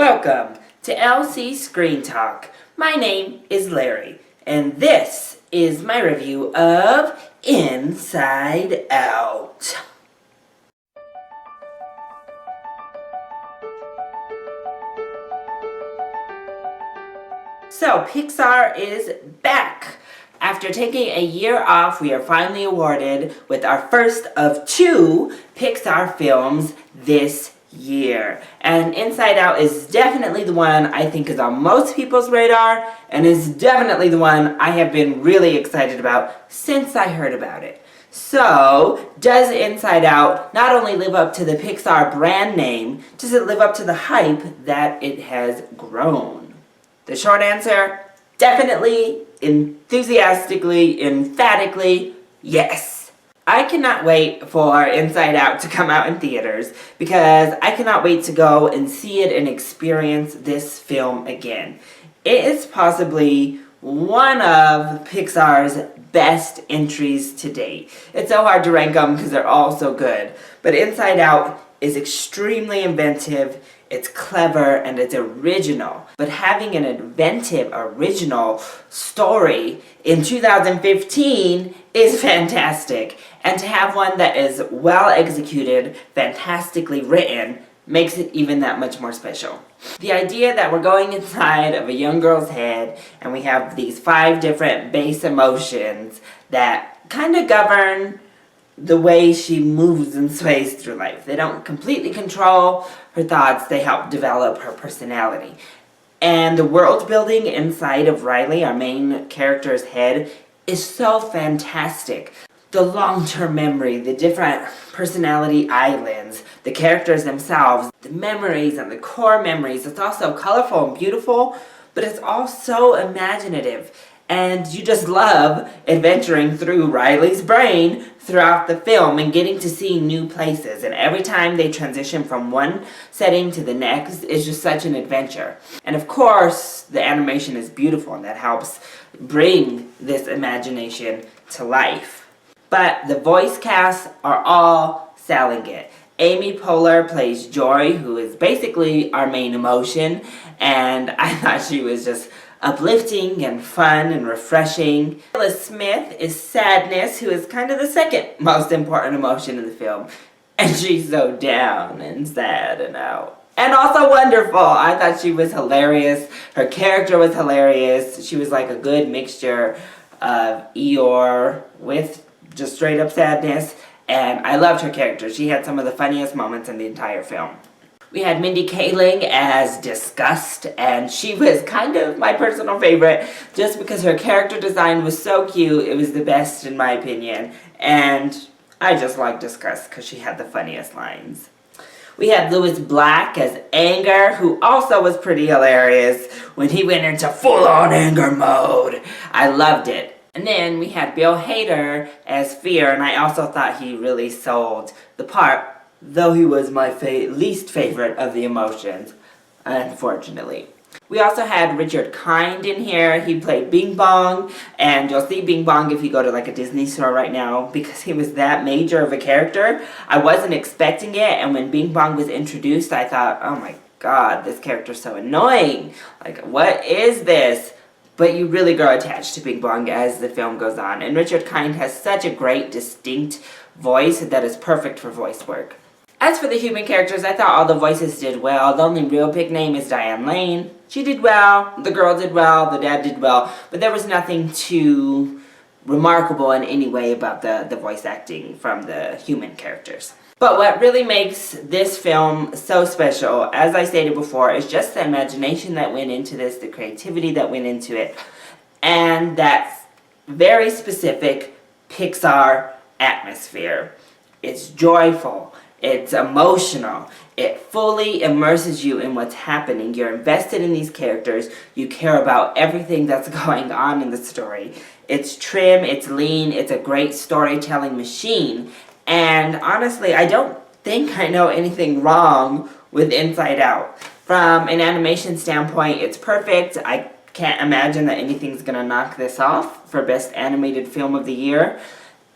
Welcome to LC Screen Talk. My name is Larry, and this is my review of Inside Out. So, Pixar is back. After taking a year off, we are finally awarded with our first of 2 Pixar films this year. And Inside Out is definitely the one I think is on most people's radar, and is definitely the one I have been really excited about since I heard about it. So, does Inside Out not only live up to the Pixar brand name, does it live up to the hype that it has grown? The short answer, definitely, enthusiastically, emphatically, yes. I cannot wait for Inside Out to come out in theaters because I cannot wait to go and see it and experience this film again. It is possibly one of Pixar's best entries to date. It's so hard to rank them because they're all so good. But Inside Out is extremely inventive, it's clever, and it's original. But having an inventive, original story in 2015 is fantastic. And to have one that is well executed, fantastically written, makes it even that much more special. The idea that we're going inside of a young girl's head and we have these 5 different base emotions that kind of govern the way she moves and sways through life. They don't completely control her thoughts, they help develop her personality. And the world building inside of Riley, our main character's head, is so fantastic. The long-term memory, the different personality islands, the characters themselves, the memories and the core memories. It's also colorful and beautiful, but it's also imaginative. And you just love adventuring through Riley's brain throughout the film and getting to see new places. And every time they transition from one setting to the next, it's just such an adventure. And of course, the animation is beautiful and that helps bring this imagination to life. But the voice casts are all selling it. Amy Poehler plays Joy, who is basically our main emotion, and I thought she was just uplifting and fun and refreshing. Willis Smith is Sadness, who is kind of the second most important emotion in the film, and she's so down and sad and out. And also wonderful. I thought she was hilarious. Her character was hilarious. She was like a good mixture of Eeyore with just straight up sadness, and I loved her character. She had some of the funniest moments in the entire film. We had Mindy Kaling as Disgust, and she was kind of my personal favorite just because her character design was so cute. It was the best in my opinion, and I just liked Disgust because she had the funniest lines. We had Lewis Black as Anger, who also was pretty hilarious when he went into full-on anger mode. I loved it. And then we had Bill Hader as Fear, and I also thought he really sold the part, though he was my least favorite of the emotions, unfortunately. We also had Richard Kind in here. He played Bing Bong, and you'll see Bing Bong if you go to like a Disney store right now because he was that major of a character. I wasn't expecting it, and when Bing Bong was introduced, I thought, oh my god, this character's so annoying. Like, what is this? But you really grow attached to Bing Bong as the film goes on. And Richard Kind has such a great, distinct voice that is perfect for voice work. As for the human characters, I thought all the voices did well. The only real big name is Diane Lane. She did well, the girl did well, the dad did well, but there was nothing too remarkable in any way about the voice acting from the human characters. But what really makes this film so special, as I stated before, is just the imagination that went into this, the creativity that went into it, and that very specific Pixar atmosphere. It's joyful, it's emotional, it fully immerses you in what's happening. You're invested in these characters, you care about everything that's going on in the story. It's trim, it's lean, it's a great storytelling machine. And honestly, I don't think I know anything wrong with Inside Out. From an animation standpoint, it's perfect. I can't imagine that anything's gonna knock this off for Best Animated Film of the Year.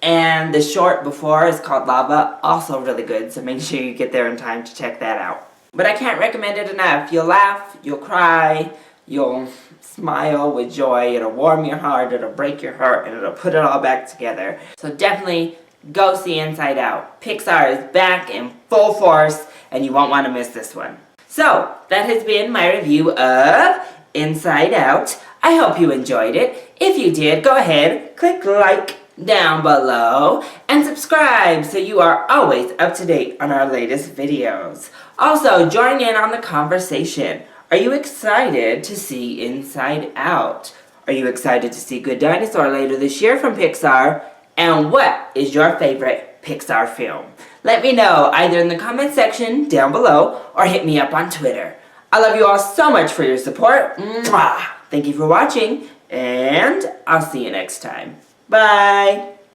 And the short before is called Lava, also really good, so make sure you get there in time to check that out. But I can't recommend it enough. You'll laugh, you'll cry, you'll smile with joy. It'll warm your heart, it'll break your heart, and it'll put it all back together. So definitely go see Inside Out. Pixar is back in full force, and you won't want to miss this one. So, that has been my review of Inside Out. I hope you enjoyed it. If you did, go ahead, click like down below, and subscribe so you are always up to date on our latest videos. Also, join in on the conversation. Are you excited to see Inside Out? Are you excited to see Good Dinosaur later this year from Pixar? And what is your favorite Pixar film? Let me know either in the comment section down below or hit me up on Twitter. I love you all so much for your support. Mwah! Thank you for watching, and I'll see you next time. Bye!